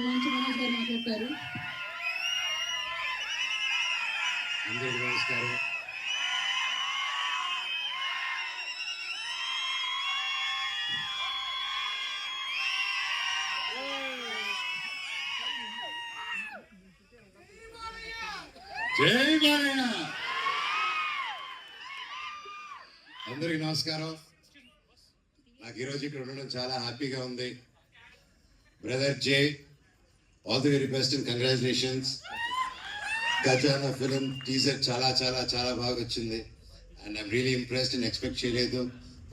మాట్లాడాలి, మంచి మనోజ్ గారు మాట్లాడతారు. అందరికీ నమస్కారం. జై బాలయ్య. అందరికీ నమస్కారం. నాకు ఈరోజు ఇక్కడ ఉండడం చాలా హ్యాపీగా ఉంది. Brother Jay, all the very best and congratulations. Gajana film teaser చాలా చాలా చాలా బాగా వచ్చింది and I'm really impressed and expect చేయలేదు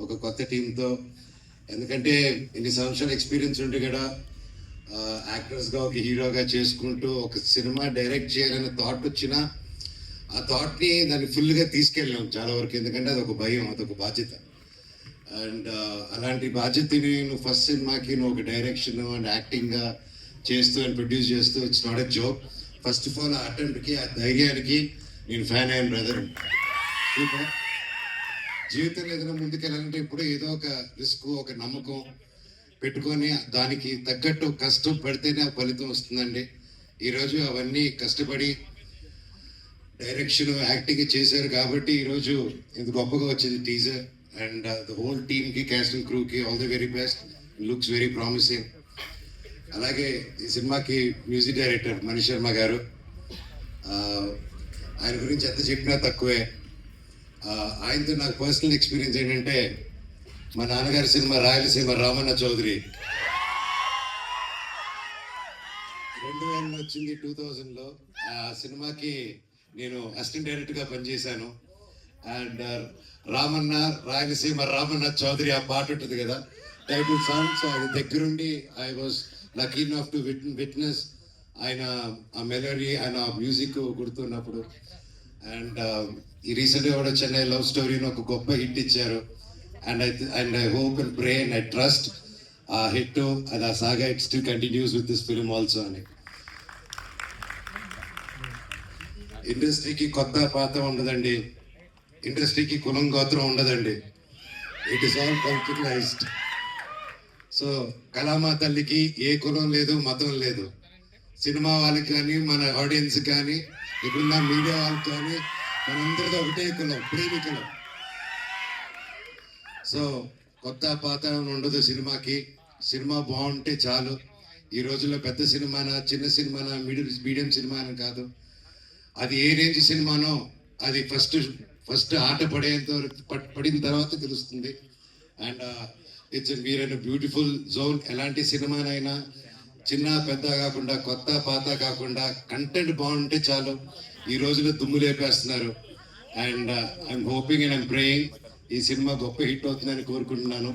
ఒక కొత్త టీంతో. ఎందుకంటే ఇన్ని సంవత్సరాల ఎక్స్పీరియన్స్ ఉంటే కూడా యాక్టర్స్గా ఒక హీరోగా చేసుకుంటూ ఒక సినిమా డైరెక్ట్ చేయాలనే థాట్ వచ్చినా ఆ థాట్ని దాన్ని ఫుల్గా తీసుకెళ్ళాం చాలా వరకు. ఎందుకంటే అదొక భయం, అదొక బాధ్యత. అండ్ అలాంటి బాధ్యతని నువ్వు ఫస్ట్ సినిమాకి నువ్వు ఒక డైరెక్షన్ అండ్ యాక్టింగ్గా చేస్తూ అండ్ ప్రొడ్యూస్ చేస్తూ it's not a joke. First of all ఆ అటెంప్ట్కి, ఆ ధైర్యానికి నేను ఫ్యాన్ అయ్యాను బ్రదర్. జీవితంలో ఏదైనా ముందుకెళ్ళాలంటే ఇప్పుడు ఏదో ఒక రిస్క్, ఒక నమ్మకం పెట్టుకొని దానికి తగ్గట్టు కష్టం పడితేనే ఆ ఫలితం వస్తుందండి. ఈరోజు అవన్నీ కష్టపడి డైరెక్షన్, యాక్టింగ్ చేశారు కాబట్టి ఈరోజు ఇంత గొప్పగా వచ్చింది టీజర్. అండ్ ద హోల్ టీమ్కి, క్యాస్ట్ అండ్ క్రూకి all the very best. Looks very promising. అలాగే ఈ సినిమాకి మ్యూజిక్ డైరెక్టర్ మణి శర్మ గారు, ఆయన గురించి ఎంత చెప్పినా తక్కువే. ఆయనతో నాకు పర్సనల్ ఎక్స్పీరియన్స్ ఏంటంటే, మా నాన్నగారి సినిమా రాయలసీమ రామన్న చౌదరి 2000 వచ్చింది, 2000లో. ఆ సినిమాకి నేను అసిస్టెంట్ డైరెక్టర్గా పనిచేశాను. అండ్ రామన్న రాయలసీమ రామన్న చౌదరి ఆ పాట ఉంటుంది కదా, టైటిల్ సాంగ్. సో అది దగ్గరుండి I was lucky enough to witness ఆయన ఆ మెలోడీ, ఆయన మ్యూజిక్ గుర్తున్నప్పుడు. అండ్ ఈ రీసెంట్గా కూడా చెన్నై లవ్ స్టోరీని ఒక గొప్ప హిట్ ఇచ్చారు. And I hope and pray and I trust ఆ హిట్ అది ఆ saga it still continues with this film also అని. ఇండస్ట్రీకి కొత్త పాత ఉండదండి, ఇండస్ట్రీకి కులం గోత్రం ఉండదండి. It is all culturalized. So కళామా తల్లికి ఏ కులం లేదు, మతం లేదు. సినిమా వాళ్ళకి కానీ, మన ఆడియన్స్ కానీ, ఇప్పుడున్న మీడియా వాళ్ళకి కానీ, మనందరితో ఒకటే కులం, ప్రేమికులం. సో కొత్త పాత ఉండదు సినిమాకి. సినిమా బాగుంటే చాలు. ఈ రోజుల్లో పెద్ద సినిమానా, చిన్న సినిమానా, మీడియం సినిమా అని కాదు, అది ఏ రేంజ్ సినిమానో అది ఫస్ట్ ఆట పడిన తర్వాత తెలుస్తుంది. And it's we're in beautiful zone. ఎలాంటి సినిమానైనా చిన్న పెద్ద కాకుండా, కొత్త పాత కాకుండా, కంటెంట్ బాగుంటే చాలు. ఈ రోజులో దుమ్ము లేపేస్తున్నారు. And I'm hoping and I'm praying ఈ సినిమా గొప్ప హిట్ అవుతుందని కోరుకుంటున్నాను.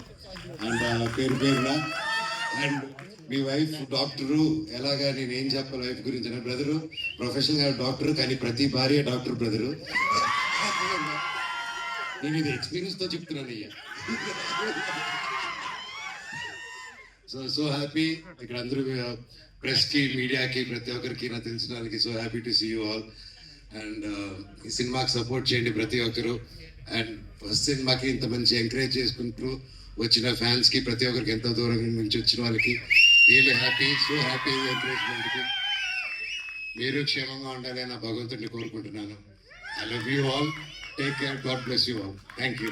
అండ్ పేరు పేరున. అండ్ మీ వైఫ్ డాక్టరు, ఎలాగా నేను ఏం చెప్పాలి వైఫ్ గురించి? నా బ్రదరు ప్రొఫెషనల్గా డాక్టర్, కానీ ప్రతి భార్య డాక్టర్ బ్రదరు. నేను ఇది ఎక్స్పీరియన్స్తో చెప్తున్నాను అయ్యా. సో హ్యాపీ ఇక్కడ అందరూ ప్రెస్కి, మీడియాకి, ప్రతి ఒక్కరికి, నాకు తెలిసిన వాళ్ళకి so happy to see you all. And ఈ సినిమాకి సపోర్ట్ చేయండి ప్రతి ఒక్కరు. అండ్ ఫస్ట్ సినిమాకి ఇంత మంచి ఎంకరేజ్ చేసుకుంటూ వచ్చిన ఫ్యాన్స్కి, ప్రతి ఒక్కరికి, ఎంతో దూరం నుంచి వచ్చిన వాళ్ళకి రియల్లీ హ్యాపీ. సో హ్యాపీ ఎంకరేజ్మెంట్కి. మీరు క్షేమంగా ఉండాలి నా భగవంతుడిని కోరుకుంటున్నాను. I love you all. Take care. God bless you all. Thank you.